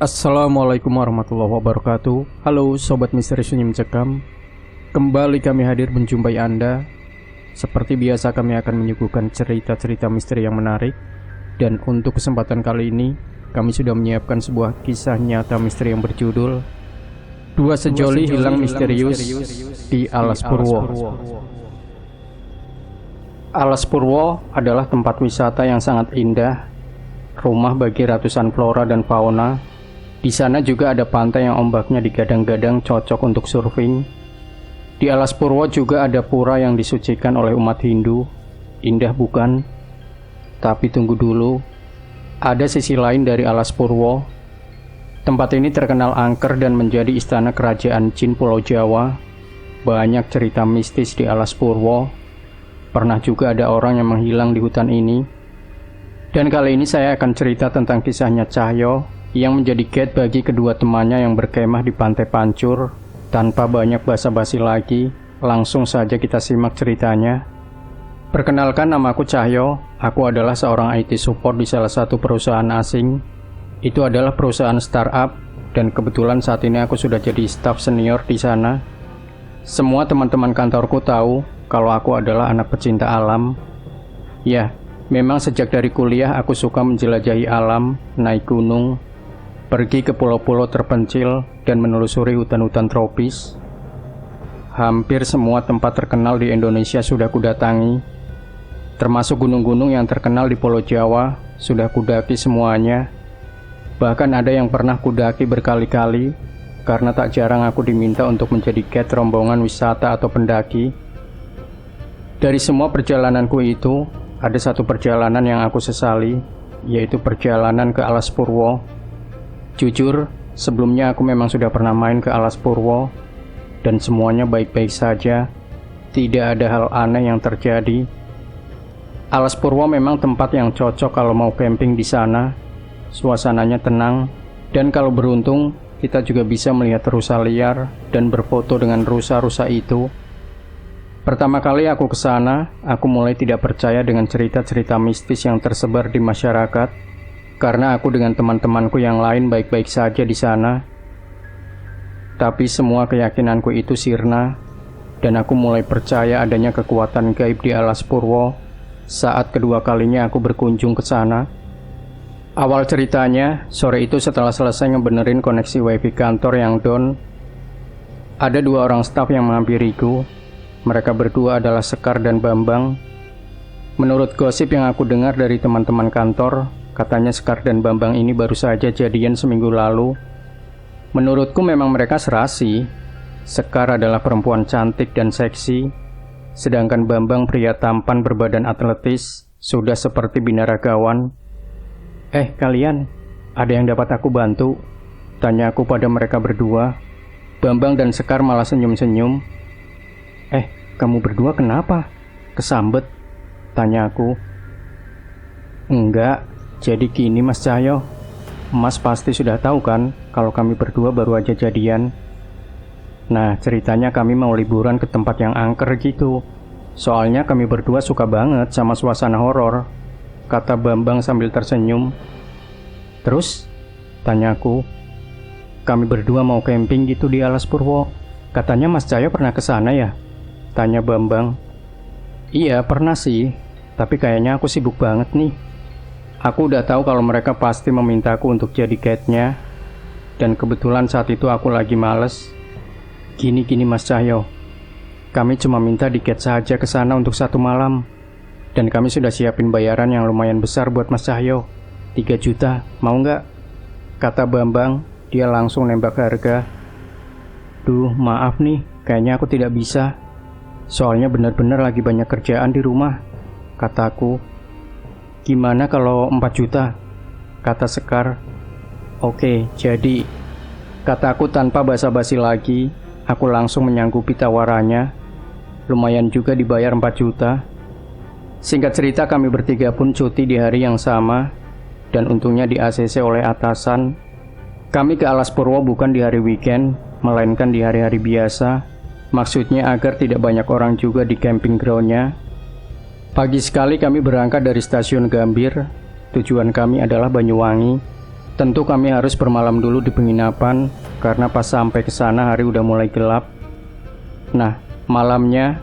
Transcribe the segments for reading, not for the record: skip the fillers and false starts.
Assalamualaikum warahmatullahi wabarakatuh. Halo Sobat Misteri Sunyi Mencekam. Kembali kami hadir menjumpai Anda. Seperti biasa kami akan menyuguhkan cerita-cerita misteri yang menarik. Dan untuk kesempatan kali ini kami sudah menyiapkan sebuah kisah nyata misteri yang berjudul Dua Sejoli Hilang Misterius di Alas Purwo. Alas Purwo adalah tempat wisata yang sangat indah, rumah bagi ratusan flora dan fauna. Di sana juga ada pantai yang ombaknya digadang-gadang cocok untuk surfing. Di Alas Purwo juga ada pura yang disucikan oleh umat Hindu. Indah bukan? Tapi tunggu dulu, ada sisi lain dari Alas Purwo. Tempat ini terkenal angker dan menjadi istana kerajaan jin Pulau Jawa. Banyak cerita mistis di Alas Purwo. Pernah juga ada orang yang menghilang di hutan ini. Dan kali ini saya akan cerita tentang kisahnya Cahyo yang menjadi guide bagi kedua temannya yang berkemah di Pantai Pancur. Tanpa banyak basa-basi lagi, langsung saja kita simak ceritanya. Perkenalkan, namaku Cahyo. Aku adalah seorang IT support di salah satu perusahaan asing. Itu adalah perusahaan startup, dan kebetulan saat ini aku sudah jadi staf senior di sana. Semua teman-teman kantorku tahu kalau aku adalah anak pecinta alam. Ya, memang sejak dari kuliah aku suka menjelajahi alam, naik gunung, pergi ke pulau-pulau terpencil, dan menelusuri hutan-hutan tropis. Hampir semua tempat terkenal di Indonesia sudah kudatangi, termasuk gunung-gunung yang terkenal di Pulau Jawa, sudah kudaki semuanya. Bahkan ada yang pernah kudaki berkali-kali, karena tak jarang aku diminta untuk menjadi guide rombongan wisata atau pendaki. Dari semua perjalananku itu, ada satu perjalanan yang aku sesali, yaitu perjalanan ke Alas Purwo. Jujur, sebelumnya aku memang sudah pernah main ke Alas Purwo, dan semuanya baik-baik saja. Tidak ada hal aneh yang terjadi. Alas Purwo memang tempat yang cocok kalau mau camping di sana. Suasananya tenang, dan kalau beruntung, kita juga bisa melihat rusa liar dan berfoto dengan rusa-rusa itu. Pertama kali aku ke sana, aku mulai tidak percaya dengan cerita-cerita mistis yang tersebar di masyarakat. Karena aku dengan teman-temanku yang lain baik-baik saja di sana. Tapi semua keyakinanku itu sirna, dan aku mulai percaya adanya kekuatan gaib di Alas Purwo saat kedua kalinya aku berkunjung ke sana. Awal ceritanya, sore itu setelah selesai ngebenerin koneksi wifi kantor yang down, ada dua orang staf yang menghampiriku. Mereka berdua adalah Sekar dan Bambang. Menurut gosip yang aku dengar dari teman-teman kantor, katanya Sekar dan Bambang ini baru saja jadian seminggu lalu. Menurutku memang mereka serasi. Sekar adalah perempuan cantik dan seksi, sedangkan Bambang pria tampan berbadan atletis, sudah seperti binaragawan. Kalian, ada yang dapat aku bantu? Tanya aku pada mereka berdua. Bambang dan Sekar malah senyum-senyum. Kamu berdua kenapa? Kesambet? Tanya aku. Enggak. Jadi gini Mas Cahyo, Mas pasti sudah tahu kan kalau kami berdua baru aja jadian. Nah, ceritanya kami mau liburan ke tempat yang angker gitu. Soalnya kami berdua suka banget sama suasana horor, kata Bambang sambil tersenyum. Terus? Tanyaku. Kami berdua mau camping gitu di Alas Purwo. Katanya Mas Cahyo pernah ke sana ya? Tanya Bambang. Iya, pernah sih, tapi kayaknya aku sibuk banget nih. Aku udah tahu kalau mereka pasti memintaku untuk jadi guide-nya, dan kebetulan saat itu aku lagi males. Gini Mas Cahyo, kami cuma minta di-guide saja ke sana untuk 1 malam, dan kami sudah siapin bayaran yang lumayan besar buat Mas Cahyo, 3 juta, mau nggak? Kata Bambang, dia langsung nembak harga. Duh, maaf nih, kayaknya aku tidak bisa. Soalnya benar-benar lagi banyak kerjaan di rumah, kataku. Gimana kalau 4 juta? Kata Sekar. Oke, jadi. Kataku tanpa basa-basi lagi. Aku langsung menyanggupi tawarannya. Lumayan juga dibayar 4 juta. Singkat cerita, kami bertiga pun cuti di hari yang sama, dan untungnya di ACC oleh atasan. Kami ke Alas Purwo bukan di hari weekend, melainkan di hari-hari biasa. Maksudnya agar tidak banyak orang juga di camping ground-nya. Pagi sekali kami berangkat dari stasiun Gambir. Tujuan kami adalah Banyuwangi. Tentu kami harus bermalam dulu di penginapan karena pas sampai ke sana hari udah mulai gelap. Nah, malamnya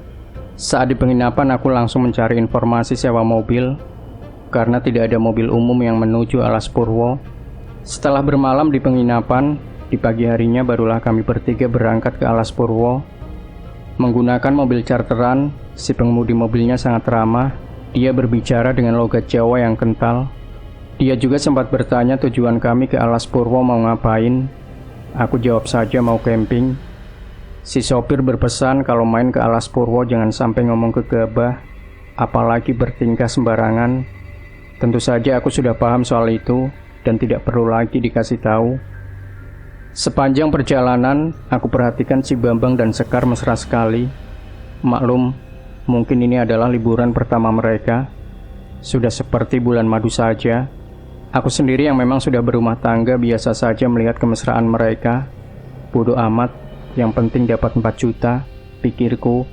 saat di penginapan aku langsung mencari informasi sewa mobil karena tidak ada mobil umum yang menuju Alas Purwo. Setelah bermalam di penginapan, di pagi harinya barulah kami bertiga berangkat ke Alas Purwo. Menggunakan mobil charteran, si pengemudi mobilnya sangat ramah. Dia berbicara dengan logat Jawa yang kental. Dia juga sempat bertanya tujuan kami ke Alas Purwo mau ngapain. Aku jawab saja mau camping. Si sopir berpesan kalau main ke Alas Purwo jangan sampai ngomong gegabah, apalagi bertingkah sembarangan. Tentu saja aku sudah paham soal itu dan tidak perlu lagi dikasih tahu. Sepanjang perjalanan, aku perhatikan si Bambang dan Sekar mesra sekali. Maklum, mungkin ini adalah liburan pertama mereka. Sudah seperti bulan madu saja. Aku sendiri yang memang sudah berumah tangga biasa saja melihat kemesraan mereka. Bodoh amat, yang penting dapat 4 juta, pikirku.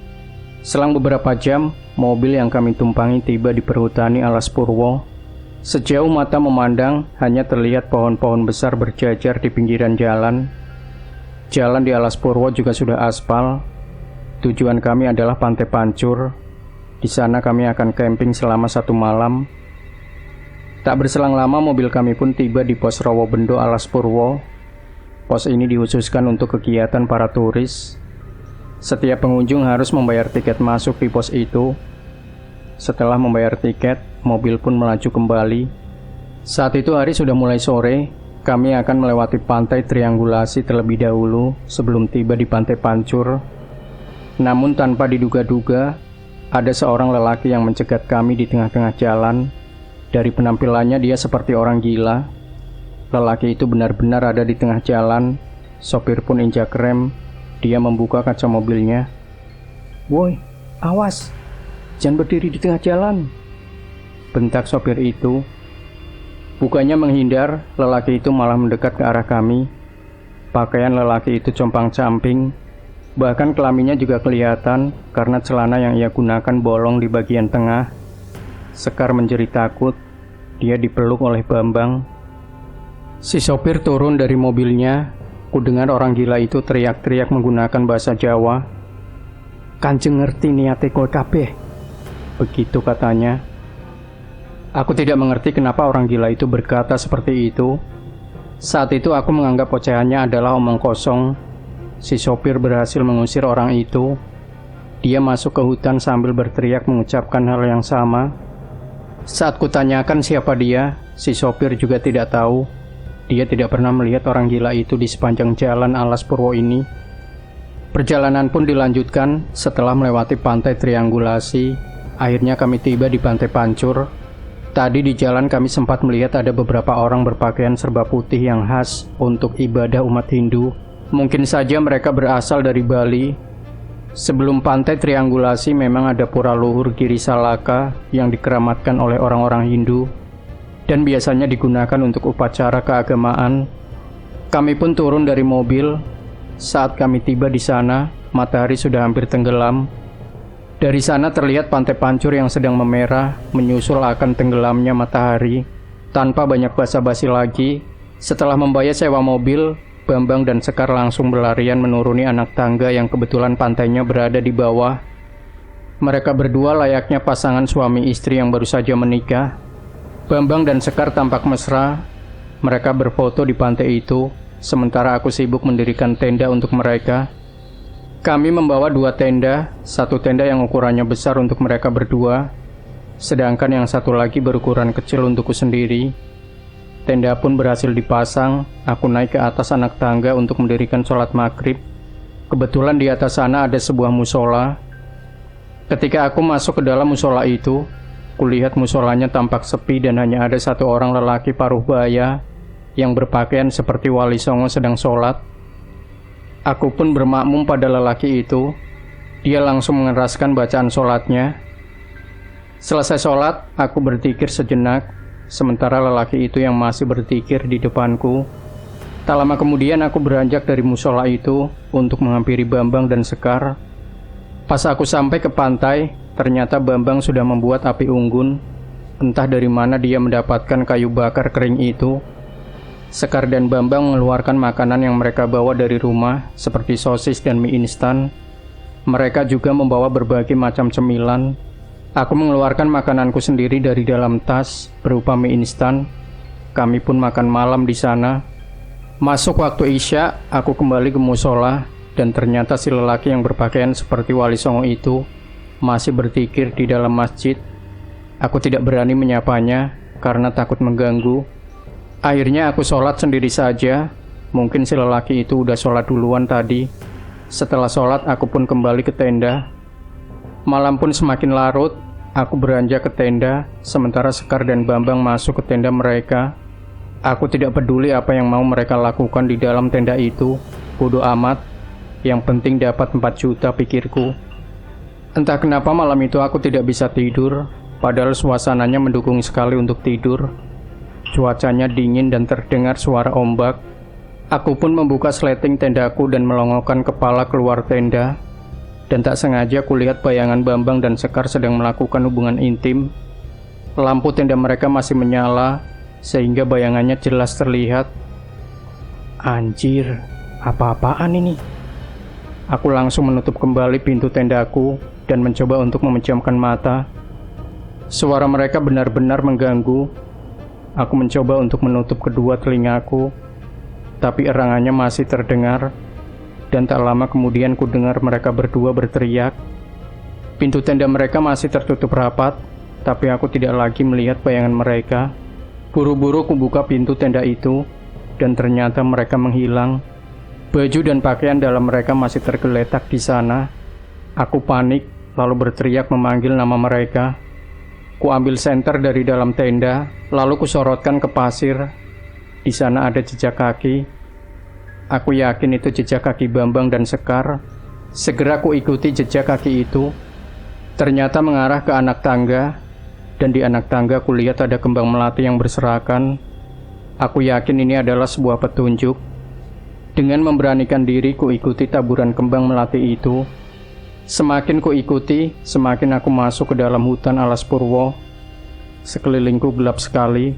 Selang beberapa jam, mobil yang kami tumpangi tiba di perhutani Alas Purwo. Sejauh mata memandang, hanya terlihat pohon-pohon besar berjajar di pinggiran jalan. Jalan di Alas Purwo juga sudah aspal. Tujuan kami adalah Pantai Pancur. Di sana kami akan camping selama 1 malam. Tak berselang lama mobil kami pun tiba di pos Rawobendo Alas Purwo. Pos ini dikhususkan untuk kegiatan para turis. Setiap pengunjung harus membayar tiket masuk di pos itu. Setelah membayar tiket, mobil pun melaju kembali. Saat itu hari sudah mulai sore. Kami akan melewati pantai triangulasi terlebih dahulu sebelum tiba di Pantai Pancur. Namun tanpa diduga-duga, ada seorang lelaki yang mencegat kami di tengah-tengah jalan. Dari penampilannya dia seperti orang gila. Lelaki itu benar-benar ada di tengah jalan. Sopir pun injak rem. Dia membuka kaca mobilnya. "Woi, awas, jangan berdiri di tengah jalan," bentak sopir itu. Bukannya menghindar, lelaki itu malah mendekat ke arah kami. Pakaian lelaki itu compang-camping. Bahkan kelaminnya juga kelihatan karena celana yang ia gunakan bolong di bagian tengah. Sekar menjerit takut. Dia dipeluk oleh Bambang. Si sopir turun dari mobilnya. Kudengar orang gila itu teriak-teriak menggunakan bahasa Jawa. "Kanjeng ngerti niate kowe kabeh," begitu katanya. Aku tidak mengerti kenapa orang gila itu berkata seperti itu. Saat itu aku menganggap ocehannya adalah omong kosong. Si sopir berhasil mengusir orang itu. Dia masuk ke hutan sambil berteriak mengucapkan hal yang sama. Saat kutanyakan siapa dia, si sopir juga tidak tahu. Dia tidak pernah melihat orang gila itu di sepanjang jalan Alas Purwo ini. Perjalanan pun dilanjutkan setelah melewati pantai triangulasi. Akhirnya kami tiba di Pantai Pancur. Tadi di jalan kami sempat melihat ada beberapa orang berpakaian serba putih yang khas untuk ibadah umat Hindu. Mungkin saja mereka berasal dari Bali. Sebelum pantai triangulasi memang ada pura luhur Giri Salaka yang dikeramatkan oleh orang-orang Hindu dan biasanya digunakan untuk upacara keagamaan. Kami pun turun dari mobil. Saat kami tiba di sana, matahari sudah hampir tenggelam. Dari sana terlihat Pantai Pancur yang sedang memerah, menyusul akan tenggelamnya matahari. Tanpa banyak basa-basi lagi, setelah membayar sewa mobil, Bambang dan Sekar langsung berlarian menuruni anak tangga yang kebetulan pantainya berada di bawah. Mereka berdua layaknya pasangan suami istri yang baru saja menikah. Bambang dan Sekar tampak mesra. Mereka berfoto di pantai itu, sementara aku sibuk mendirikan tenda untuk mereka. Kami membawa 2 tenda, 1 tenda yang ukurannya besar untuk mereka berdua, sedangkan yang satu lagi berukuran kecil untukku sendiri. Tenda pun berhasil dipasang. Aku naik ke atas anak tangga untuk mendirikan sholat maghrib. Kebetulan di atas sana ada sebuah musola. Ketika aku masuk ke dalam musola itu, kulihat musolanya tampak sepi dan hanya ada 1 orang lelaki paruh baya yang berpakaian seperti Wali Songo sedang sholat. Aku pun bermakmum pada lelaki itu. Dia langsung mengeraskan bacaan sholatnya. Selesai sholat, aku berzikir sejenak. Sementara lelaki itu yang masih berzikir di depanku. Tak lama kemudian aku beranjak dari musola itu untuk menghampiri Bambang dan Sekar. Pas aku sampai ke pantai, ternyata Bambang sudah membuat api unggun. Entah dari mana dia mendapatkan kayu bakar kering itu. Sekar dan Bambang mengeluarkan makanan yang mereka bawa dari rumah, seperti sosis dan mie instan. Mereka juga membawa berbagai macam cemilan. Aku mengeluarkan makananku sendiri dari dalam tas, berupa mie instan. Kami pun makan malam di sana. Masuk waktu Isya, aku kembali ke musola, dan ternyata si lelaki yang berpakaian seperti Wali Songo itu masih berzikir di dalam masjid. Aku tidak berani menyapanya, karena takut mengganggu. Akhirnya aku sholat sendiri saja. Mungkin si lelaki itu udah sholat duluan tadi. Setelah sholat, aku pun kembali ke tenda. Malam pun semakin larut. Aku beranjak ke tenda, sementara Sekar dan Bambang masuk ke tenda mereka. Aku tidak peduli apa yang mau mereka lakukan di dalam tenda itu. Bodoh amat. Yang penting dapat 4 juta, pikirku. Entah kenapa malam itu aku tidak bisa tidur, padahal suasananya mendukung sekali untuk tidur. Cuacanya dingin dan terdengar suara ombak. Aku pun membuka sleting tendaku dan melongokkan kepala keluar tenda. Dan tak sengaja kulihat bayangan Bambang dan Sekar sedang melakukan hubungan intim. Lampu tenda mereka masih menyala, sehingga bayangannya jelas terlihat. Anjir, apa-apaan ini? Aku langsung menutup kembali pintu tendaku dan mencoba untuk memejamkan mata. Suara mereka benar-benar mengganggu. Aku mencoba untuk menutup kedua telingaku, tapi erangannya masih terdengar, dan tak lama kemudian ku dengar mereka berdua berteriak. Pintu tenda mereka masih tertutup rapat, tapi aku tidak lagi melihat bayangan mereka. Buru-buru ku buka pintu tenda itu, dan ternyata mereka menghilang. Baju dan pakaian dalam mereka masih tergeletak di sana. Aku panik, lalu berteriak memanggil nama mereka. Ku ambil senter dari dalam tenda, lalu ku sorotkan ke pasir. Di sana ada jejak kaki. Aku yakin itu jejak kaki Bambang dan Sekar. Segera ku ikuti jejak kaki itu. Ternyata mengarah ke anak tangga, dan di anak tangga ku lihat ada kembang melati yang berserakan. Aku yakin ini adalah sebuah petunjuk. Dengan memberanikan diri ku ikuti taburan kembang melati itu. Semakin ku ikuti, semakin aku masuk ke dalam hutan alas Purwo. Sekelilingku gelap sekali.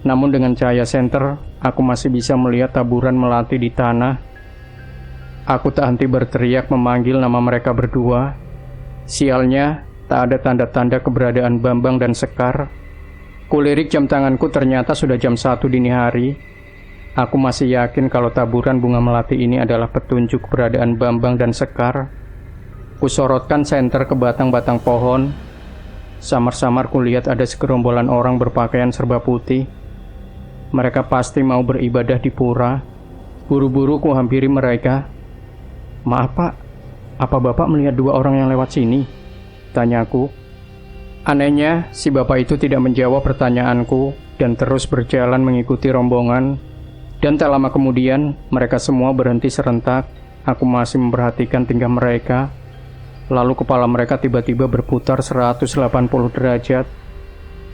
Namun dengan cahaya senter, aku masih bisa melihat taburan melati di tanah. Aku tak henti berteriak memanggil nama mereka berdua. Sialnya, tak ada tanda-tanda keberadaan Bambang dan Sekar. Kulirik jam tanganku, ternyata sudah jam 1 dini hari. Aku masih yakin kalau taburan bunga melati ini adalah petunjuk keberadaan Bambang dan Sekar. Kusorotkan senter ke batang-batang pohon. Samar-samar kulihat ada segerombolan orang berpakaian serba putih. Mereka pasti mau beribadah di pura. Buru-buru ku hampiri mereka. Maaf pak, apa bapak melihat 2 orang yang lewat sini? Tanyaku. Anehnya, si bapak itu tidak menjawab pertanyaanku dan terus berjalan mengikuti rombongan. Dan tak lama kemudian, mereka semua berhenti serentak. Aku masih memperhatikan tingkah mereka. Lalu kepala mereka tiba-tiba berputar 180 derajat.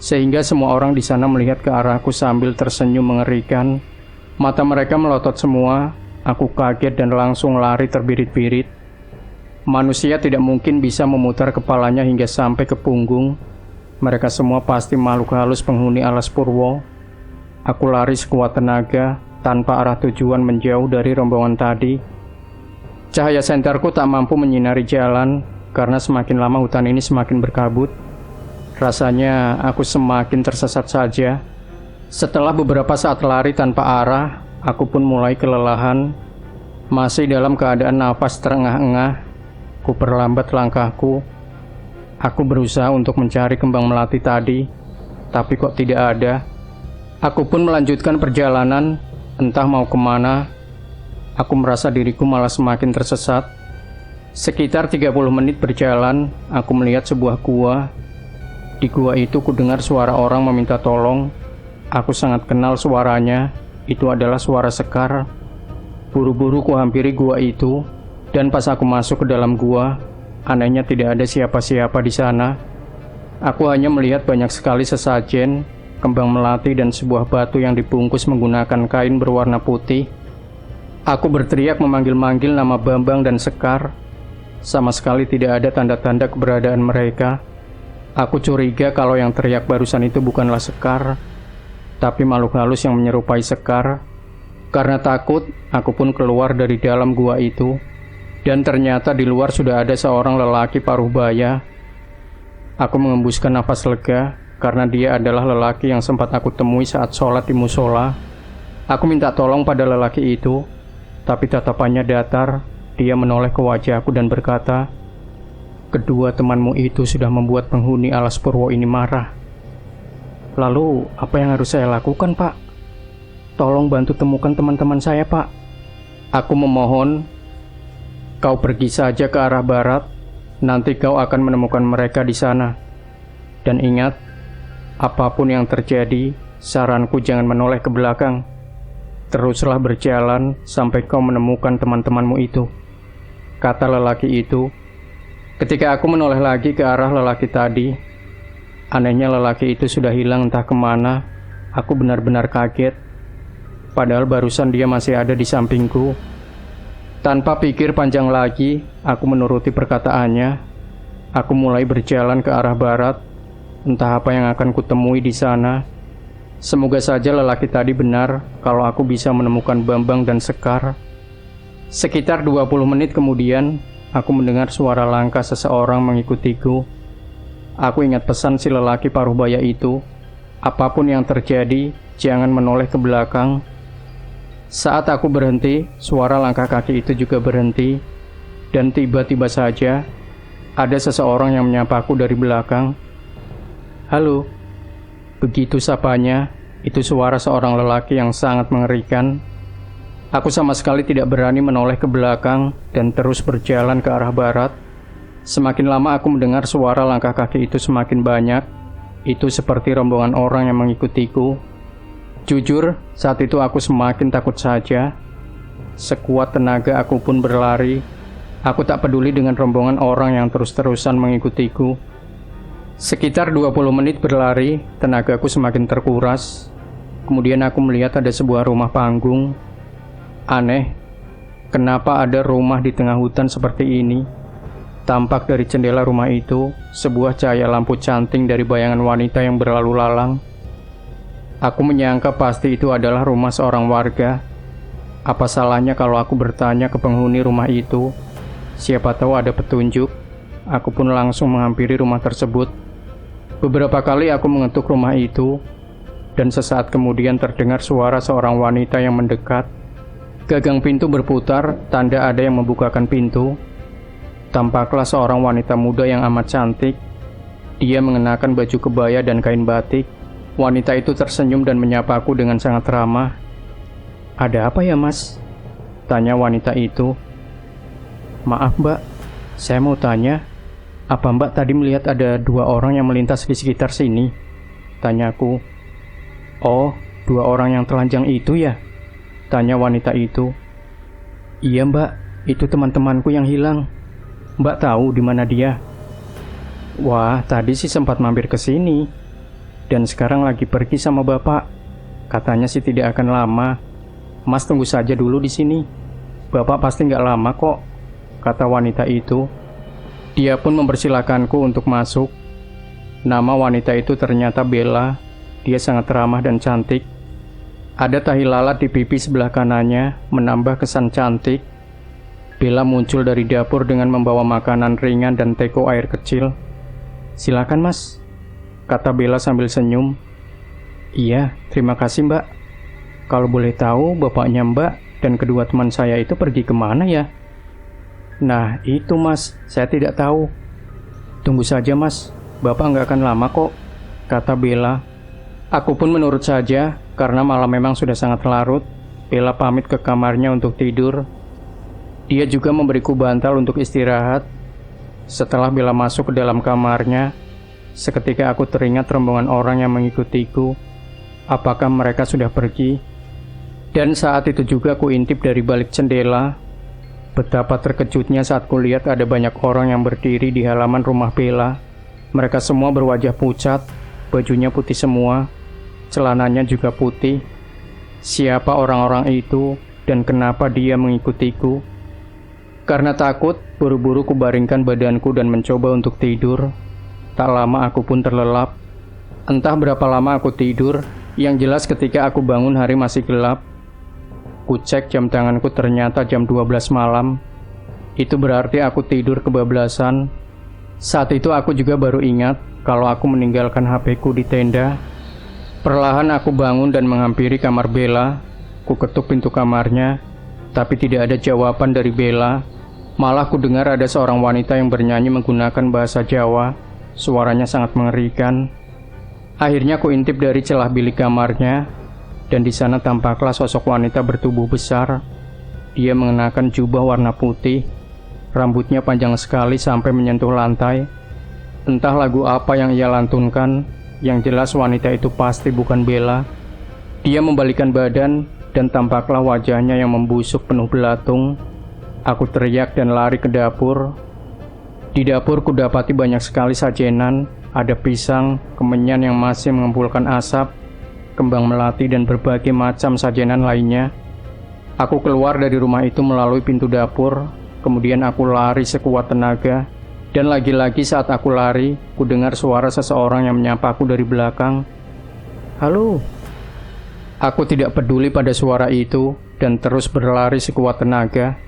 Sehingga semua orang di sana melihat ke arahku sambil tersenyum mengerikan. Mata mereka melotot semua. Aku kaget dan langsung lari terbirit-birit. Manusia tidak mungkin bisa memutar kepalanya hingga sampai ke punggung. Mereka semua pasti makhluk halus penghuni alas Purwo. Aku lari sekuat tenaga, tanpa arah tujuan menjauh dari rombongan tadi. Cahaya senterku tak mampu menyinari jalan, karena semakin lama hutan ini semakin berkabut. Rasanya aku semakin tersesat saja. Setelah beberapa saat lari tanpa arah, aku pun mulai kelelahan. Masih dalam keadaan nafas terengah-engah, ku perlambat langkahku. Aku berusaha untuk mencari kembang melati tadi, tapi kok tidak ada. Aku pun melanjutkan perjalanan, entah mau kemana. Aku merasa diriku malah semakin tersesat. Sekitar 30 menit berjalan, aku melihat sebuah gua. Di gua itu ku dengar suara orang meminta tolong. Aku sangat kenal suaranya. Itu adalah suara Sekar. Buru-buru ku hampiri gua itu, dan pas aku masuk ke dalam gua, anehnya tidak ada siapa-siapa di sana. Aku hanya melihat banyak sekali sesajen, kembang melati dan sebuah batu yang dibungkus menggunakan kain berwarna putih. Aku berteriak memanggil-manggil nama Bambang dan Sekar. Sama sekali tidak ada tanda-tanda keberadaan mereka. Aku curiga kalau yang teriak barusan itu bukanlah Sekar. tapi makhluk halus yang menyerupai Sekar. Karena takut, aku pun keluar dari dalam gua itu, dan ternyata di luar sudah ada seorang lelaki paruh baya. Aku mengembuskan nafas lega, karena dia adalah lelaki yang sempat aku temui saat sholat di musola. Aku minta tolong pada lelaki itu, tapi tatapannya datar. Dia menoleh ke wajahku dan berkata, "Kedua temanmu itu sudah membuat penghuni alas purwo ini marah." "Lalu, apa yang harus saya lakukan, Pak?" "Tolong bantu temukan teman-teman saya, Pak." Aku memohon, "Kau pergi saja ke arah barat, nanti kau akan menemukan mereka di sana. Dan ingat, apapun yang terjadi, saranku jangan menoleh ke belakang. Teruslah berjalan sampai kau menemukan teman-temanmu itu," kata lelaki itu. Ketika aku menoleh lagi ke arah lelaki tadi, anehnya lelaki itu sudah hilang entah kemana. Aku benar-benar kaget, padahal barusan dia masih ada di sampingku. Tanpa pikir panjang lagi, aku menuruti perkataannya. Aku mulai berjalan ke arah barat, entah apa yang akan kutemui di sana. Semoga saja lelaki tadi benar kalau aku bisa menemukan Bambang dan Sekar. Sekitar 20 menit kemudian, aku mendengar suara langkah seseorang mengikutiku. Aku ingat pesan si lelaki paruh baya itu, apapun yang terjadi, jangan menoleh ke belakang. Saat aku berhenti, suara langkah kaki itu juga berhenti, dan tiba-tiba saja, ada seseorang yang menyapaku dari belakang. "Halo." Begitu sapanya, itu suara seorang lelaki yang sangat mengerikan. Aku sama sekali tidak berani menoleh ke belakang dan terus berjalan ke arah barat. Semakin lama aku mendengar suara langkah kaki itu semakin banyak. Itu seperti rombongan orang yang mengikutiku. Jujur, saat itu aku semakin takut saja. Sekuat tenaga aku pun berlari. Aku tak peduli dengan rombongan orang yang terus-terusan mengikutiku. Sekitar 20 menit berlari, tenagaku semakin terkuras. Kemudian aku melihat ada sebuah rumah panggung. Aneh, kenapa ada rumah di tengah hutan seperti ini? Tampak dari jendela rumah itu, sebuah cahaya lampu canting dari bayangan wanita yang berlalu lalang. Aku menyangka pasti itu adalah rumah seorang warga. Apa salahnya kalau aku bertanya ke penghuni rumah itu? Siapa tahu ada petunjuk. Aku pun langsung menghampiri rumah tersebut. Beberapa kali aku mengetuk rumah itu, dan sesaat kemudian terdengar suara seorang wanita yang mendekat. Gagang pintu berputar, tanda ada yang membukakan pintu. Tampaklah seorang wanita muda yang amat cantik. Dia mengenakan baju kebaya dan kain batik. Wanita itu tersenyum dan menyapaku dengan sangat ramah. "Ada apa ya, Mas?" tanya wanita itu. "Maaf, Mbak, saya mau tanya, apa Mbak tadi melihat ada 2 orang yang melintas di sekitar sini?" tanyaku. "Oh, 2 orang yang telanjang itu ya?" tanya wanita itu. "Iya, Mbak, itu teman-temanku yang hilang. Mbak tahu di mana dia?" "Wah, tadi sih sempat mampir ke sini. Dan sekarang lagi pergi sama Bapak. Katanya sih tidak akan lama. Mas tunggu saja dulu di sini. Bapak pasti nggak lama kok," kata wanita itu. Dia pun mempersilakanku untuk masuk. Nama wanita itu ternyata Bella. Dia sangat ramah dan cantik. Ada tahi lalat di pipi sebelah kanannya, menambah kesan cantik. Bella muncul dari dapur dengan membawa makanan ringan dan teko air kecil. "Silakan, Mas," kata Bella sambil senyum. "Iya, terima kasih, Mbak. Kalau boleh tahu, bapaknya Mbak dan kedua teman saya itu pergi kemana ya?" "Nah, itu, Mas, saya tidak tahu." "Tunggu saja, Mas. Bapak nggak akan lama kok," kata Bella. Aku pun menurut saja, karena malam memang sudah sangat larut. Bella pamit ke kamarnya untuk tidur. Dia juga memberiku bantal untuk istirahat. Setelah Bella masuk ke dalam kamarnya, seketika aku teringat rombongan orang yang mengikutiku. Apakah mereka sudah pergi? Dan saat itu juga ku intip dari balik jendela. Betapa terkejutnya saat kulihat ada banyak orang yang berdiri di halaman rumah Bella. Mereka semua berwajah pucat, bajunya putih semua, celananya juga putih. Siapa orang-orang itu dan kenapa dia mengikutiku? Karena takut, buru-buru kubaringkan badanku dan mencoba untuk tidur. Tak lama aku pun terlelap. Entah berapa lama aku tidur, Yang jelas ketika aku bangun hari masih gelap. Ku cek jam tanganku ternyata jam 12 malam. Itu berarti aku tidur kebablasan. Saat itu aku juga baru ingat kalau aku meninggalkan HP-ku di tenda. Perlahan aku bangun dan menghampiri kamar Bella. Ku ketuk pintu kamarnya, tapi tidak ada jawaban dari Bella. Malah ku dengar ada seorang wanita yang bernyanyi menggunakan bahasa Jawa. Suaranya sangat mengerikan. Akhirnya ku intip dari celah bilik kamarnya, dan di sana tampaklah sosok wanita bertubuh besar. Dia mengenakan jubah warna putih, rambutnya panjang sekali sampai menyentuh lantai. Entah lagu apa yang ia lantunkan, yang jelas wanita itu pasti bukan Bella. Dia membalikkan badan, dan tampaklah wajahnya yang membusuk penuh belatung. Aku teriak dan lari ke dapur. Di dapur kudapati banyak sekali sajenan, ada pisang, kemenyan yang masih mengumpulkan asap, kembang melati dan berbagai macam sajenan lainnya. Aku keluar dari rumah itu melalui pintu dapur, kemudian aku lari sekuat tenaga, dan lagi-lagi saat aku lari, ku dengar suara seseorang yang menyapa aku dari belakang. "Halo." Aku tidak peduli pada suara itu, dan terus berlari sekuat tenaga.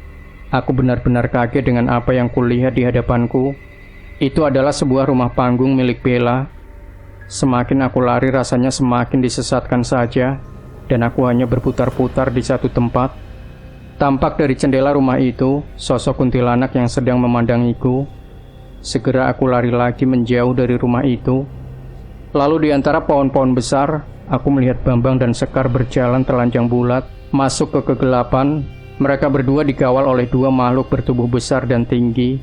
Aku benar-benar kaget dengan apa yang kulihat di hadapanku. Itu adalah sebuah rumah panggung milik Bella. Semakin aku lari rasanya semakin disesatkan saja, dan aku hanya berputar-putar di satu tempat. Tampak dari jendela rumah itu, sosok kuntilanak yang sedang memandangiku. Segera aku lari lagi menjauh dari rumah itu. Lalu di antara pohon-pohon besar, aku melihat Bambang dan Sekar berjalan telanjang bulat, masuk ke kegelapan. Mereka berdua dikawal oleh dua makhluk bertubuh besar dan tinggi.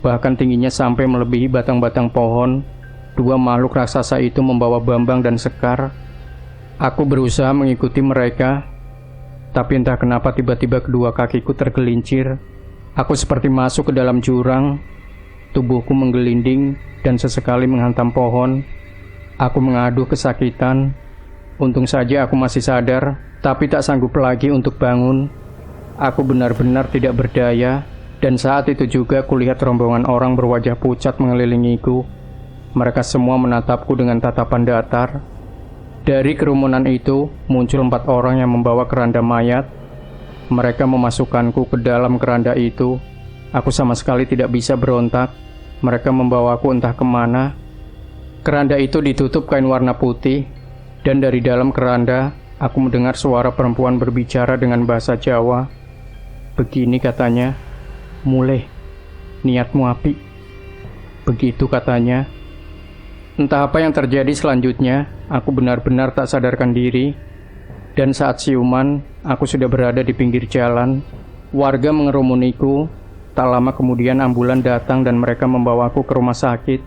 Bahkan tingginya sampai melebihi batang-batang pohon. Dua makhluk raksasa itu membawa Bambang dan Sekar. Aku berusaha mengikuti mereka, tapi entah kenapa tiba-tiba kedua kakiku tergelincir. Aku seperti masuk ke dalam jurang. Tubuhku menggelinding dan sesekali menghantam pohon. Aku mengaduh kesakitan. Untung saja aku masih sadar, tapi tak sanggup lagi untuk bangun. Aku benar-benar tidak berdaya, dan saat itu juga kulihat rombongan orang berwajah pucat mengelilingiku. Mereka semua menatapku dengan tatapan datar. Dari kerumunan itu, muncul 4 orang yang membawa keranda mayat. Mereka memasukkanku ke dalam keranda itu. Aku sama sekali tidak bisa berontak. Mereka membawaku entah kemana. Keranda itu ditutup kain warna putih, dan dari dalam keranda, aku mendengar suara perempuan berbicara dengan bahasa Jawa. Begini katanya, "Mulih, niatmu api." Begitu katanya. Entah apa yang terjadi selanjutnya, aku benar-benar tak sadarkan diri. Dan saat siuman, aku sudah berada di pinggir jalan. Warga mengerumuniku. Tak lama kemudian ambulan datang dan mereka membawaku ke rumah sakit.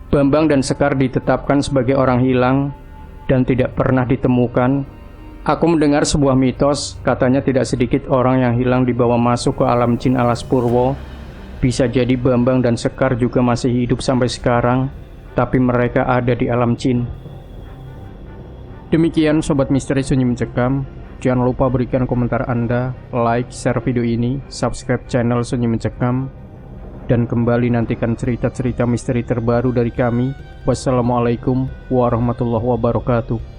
Bambang dan Sekar ditetapkan sebagai orang hilang dan tidak pernah ditemukan. Aku mendengar sebuah mitos, katanya tidak sedikit orang yang hilang dibawa masuk ke alam jin alas Purwo. Bisa jadi Bambang dan Sekar juga masih hidup sampai sekarang, tapi mereka ada di alam jin. Demikian Sobat Misteri Sunyi Mencekam. Jangan lupa berikan komentar Anda, like, share video ini, subscribe channel Sunyi Mencekam, dan kembali nantikan cerita-cerita misteri terbaru dari kami. Wassalamualaikum warahmatullahi wabarakatuh.